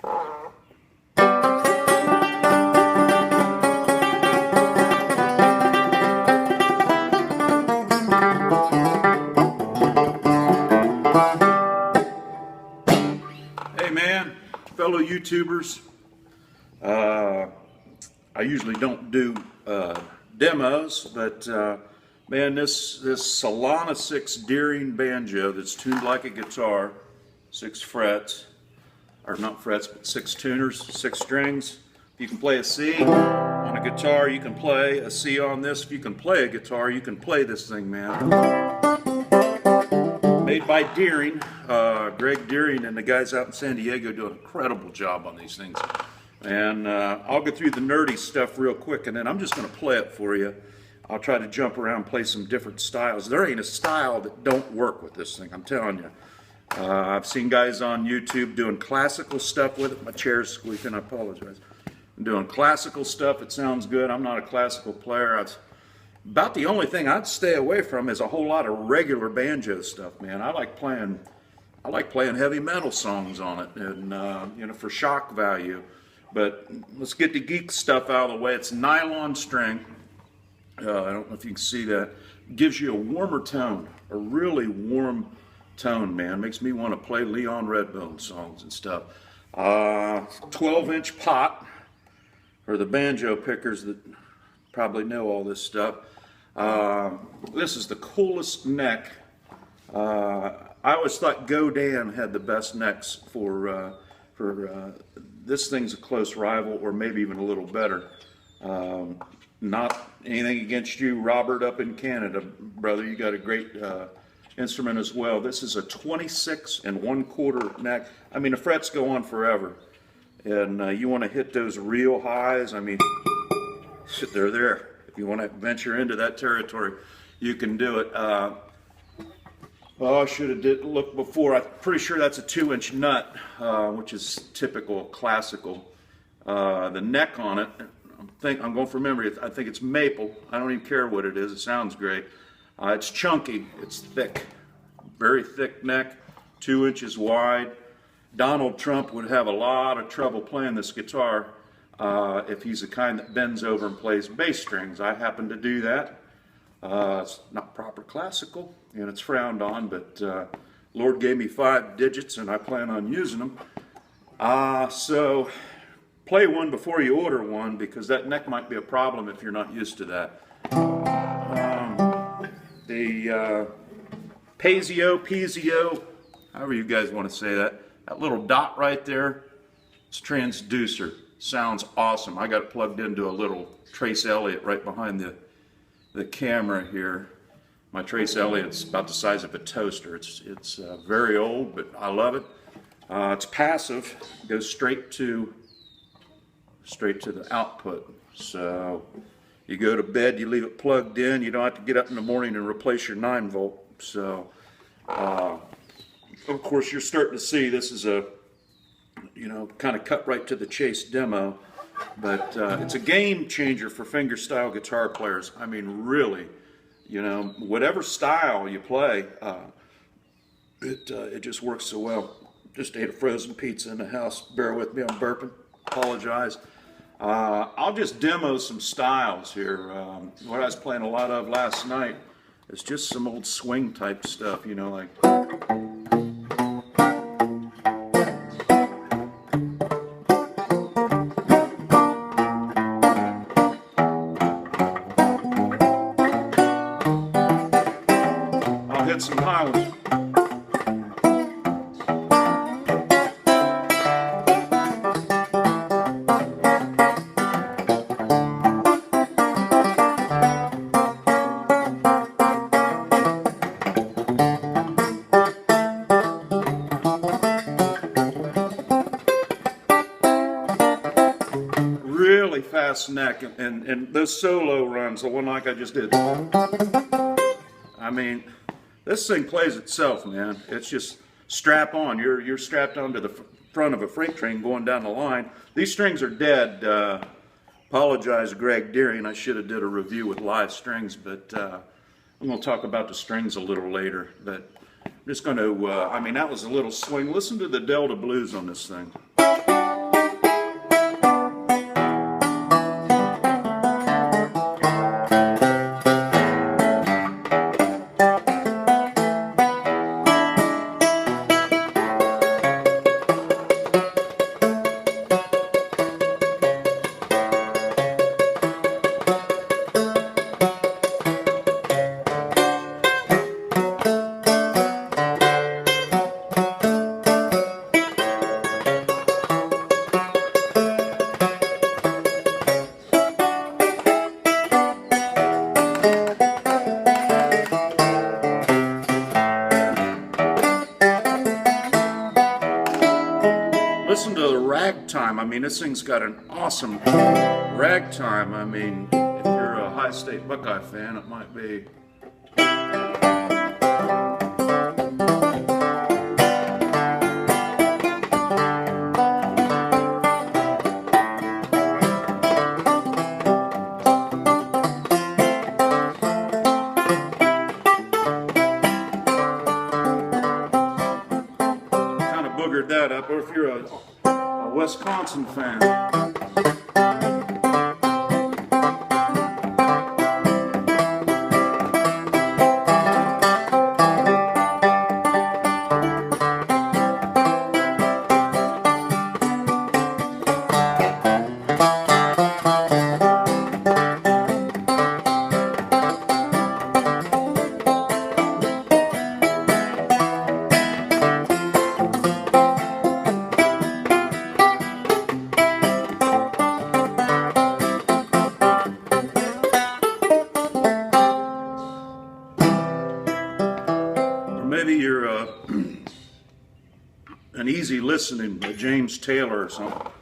Hey man, fellow YouTubers, I usually don't do demos, but man, this Solana 6 banjo that's tuned like a guitar, 6 frets, or not frets, but 6 tuners, 6 strings. If you can play a C on a guitar, you can play a C on this. If you can play a guitar, you can play this thing, man. Made by Deering, Greg Deering and the guys out in San Diego do an incredible job on these things. And I'll go through the nerdy stuff real quick, and then I'm just going to play it for you. I'll try to jump around and play some different styles. There ain't a style that don't work with this thing, I'm telling you. I've seen guys on YouTube doing classical stuff with it. My chair's squeaking, I apologize. I'm doing classical stuff, it sounds good. I'm not a classical player. About the only thing I'd stay away from is a whole lot of regular banjo stuff, man. I like playing heavy metal songs on it, and you know, for shock value. But let's get the geek stuff out of the way. It's nylon string. I don't know if you can see that. It gives you a warmer tone, a really warm tone, man. Makes me want to play Leon Redbone songs and stuff. 12-inch pot for the banjo pickers that probably know all this stuff. This is the coolest neck. I always thought Godin had the best necks for this thing's a close rival, or maybe even a little better. Not anything against you, Robert, up in Canada, brother. You got a great instrument as well. This is a 26 1/4 neck. I mean, the frets go on forever, and you want to hit those real highs. I mean, they're there. If you want to venture into that territory, you can do it. Oh, I should have looked before. I'm pretty sure that's a 2-inch nut, which is typical classical. The neck on it, I'm going from memory. I think it's maple. I don't even care what it is. It sounds great. It's chunky. It's thick. Very thick neck, 2 inches wide. Donald Trump would have a lot of trouble playing this guitar if he's the kind that bends over and plays bass strings. I happen to do that. It's not proper classical, and it's frowned on, but Lord gave me 5 digits, and I plan on using them. So play one before you order one, because that neck might be a problem if you're not used to that. The Pezio, however you guys want to say that, that little dot right there, it's transducer. Sounds awesome. I got it plugged into a little Trace Elliott right behind the camera here. My Trace Elliott's about the size of a toaster. It's very old, but I love it. It's passive. It goes straight to the output. So you go to bed, you leave it plugged in. You don't have to get up in the morning and replace your 9-volt. So of course, you're starting to see this is a, you know, kind of cut right to the chase demo, but it's a game changer for fingerstyle guitar players. I mean, really, you know, whatever style you play, it just works so well. Just ate a frozen pizza in the house. Bear with me, I'm burping. Apologize. I'll just demo some styles here. What I was playing a lot of last night is just some old swing type stuff, you know, like. Some high ones. Really fast neck, and those solo runs, the one like I just did. I mean, this thing plays itself, man. It's just strap on. You're strapped onto the front of a freight train going down the line. These strings are dead. Apologize, Greg Deering. I should have did a review with live strings, but I'm going to talk about the strings a little later. But I'm just going to, I mean, that was a little swing. Listen to the Delta blues on this thing. listen to the ragtime. I mean, this thing's got an awesome ragtime. I mean, if you're a High State Buckeye fan, it might be. Boogered that up, or if you're a Wisconsin fan. Maybe you're an easy listening James Taylor or something.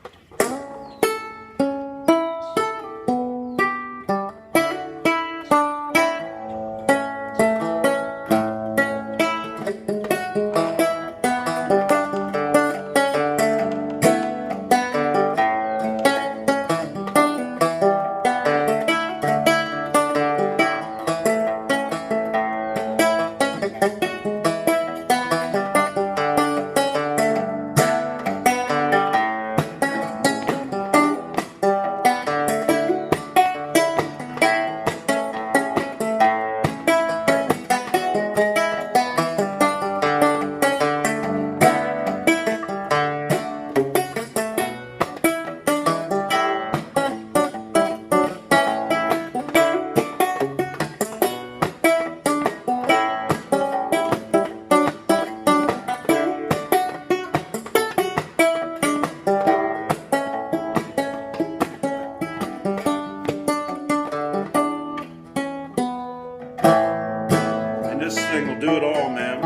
This thing will do it all, man.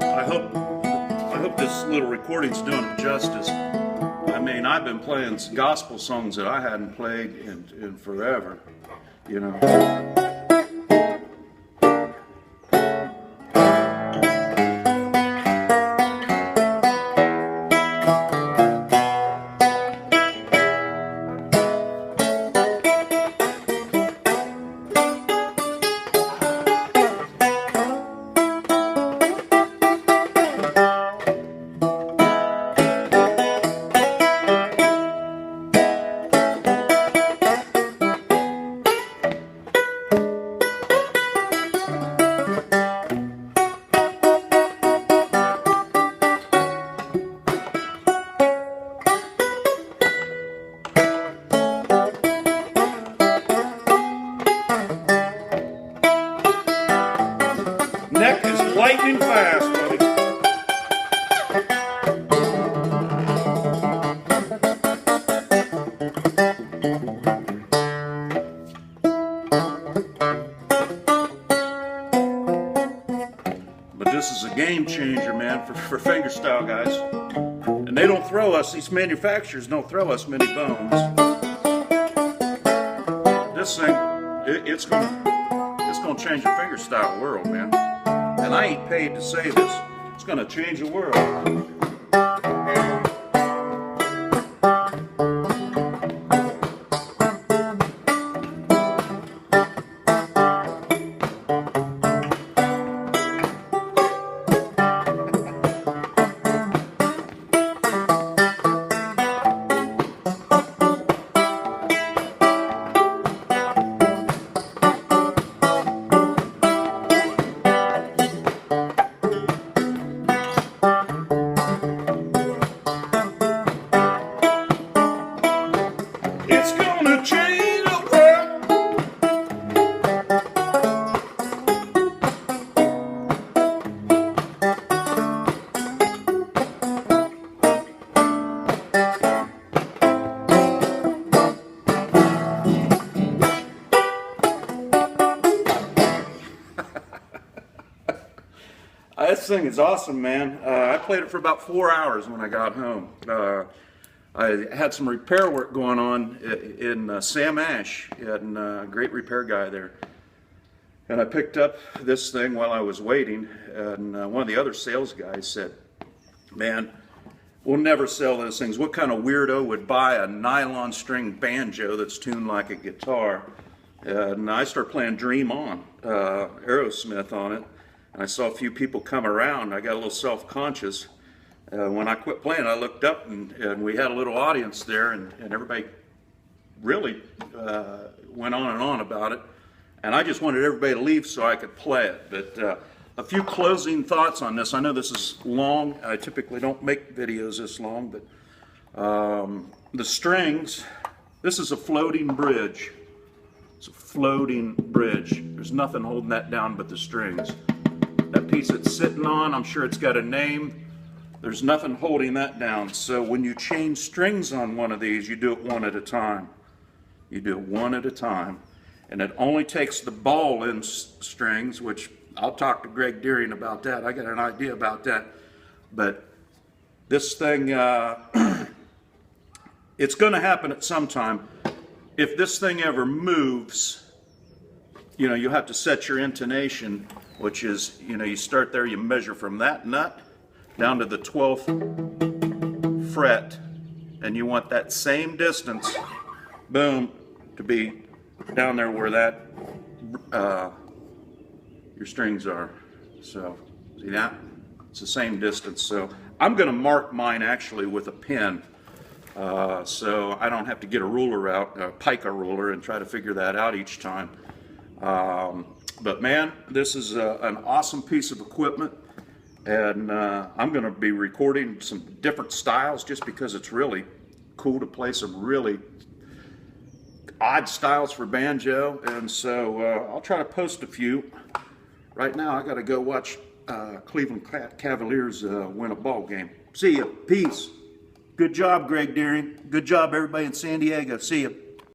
I hope this little recording's doing it justice. I mean, I've been playing gospel songs that I hadn't played in forever, you know. Neck is lightning fast, buddy. But this is a game changer, man, for fingerstyle guys. And they don't throw us, these manufacturers don't throw us many bones. This thing, it's gonna change the fingerstyle world, man. And I ain't paid to say this. It's gonna change the world. It's gonna change the world. This thing is awesome, man. I played it for about 4 hours when I got home. I had some repair work going on in Sam Ash, and a great repair guy there. And I picked up this thing while I was waiting, and one of the other sales guys said, "Man, we'll never sell those things. What kind of weirdo would buy a nylon string banjo that's tuned like a guitar?" And I started playing Dream On, Aerosmith on it. And I saw a few people come around. I got a little self-conscious. When I quit playing, I looked up and we had a little audience there, and everybody really went on and on about it. And I just wanted everybody to leave so I could play it. But a few closing thoughts on this. I know this is long. I typically don't make videos this long, but the strings, this is a floating bridge. It's a floating bridge. There's nothing holding that down but the strings. That piece it's sitting on, I'm sure it's got a name. There's nothing holding that down. So when you change strings on one of these, you do it one at a time. You do it one at a time. And it only takes the ball-in strings, which I'll talk to Greg Deering about that. I got an idea about that. But this thing, it's going to happen at some time. If this thing ever moves, you know, you have to set your intonation, which is, you know, you start there, you measure from that nut down to the 12th fret, and you want that same distance, boom, to be down there where that your strings are. So see that? It's the same distance. So I'm going to mark mine actually with a pen, so I don't have to get a ruler out, a pica ruler, and try to figure that out each time. But man, this is an awesome piece of equipment, and I'm going to be recording some different styles just because it's really cool to play some really odd styles for banjo. And so I'll try to post a few. Right now I got to go watch Cleveland Cavaliers win a ball game. See ya. Peace. Good job, Greg Deering. Good job, everybody in San Diego. See ya.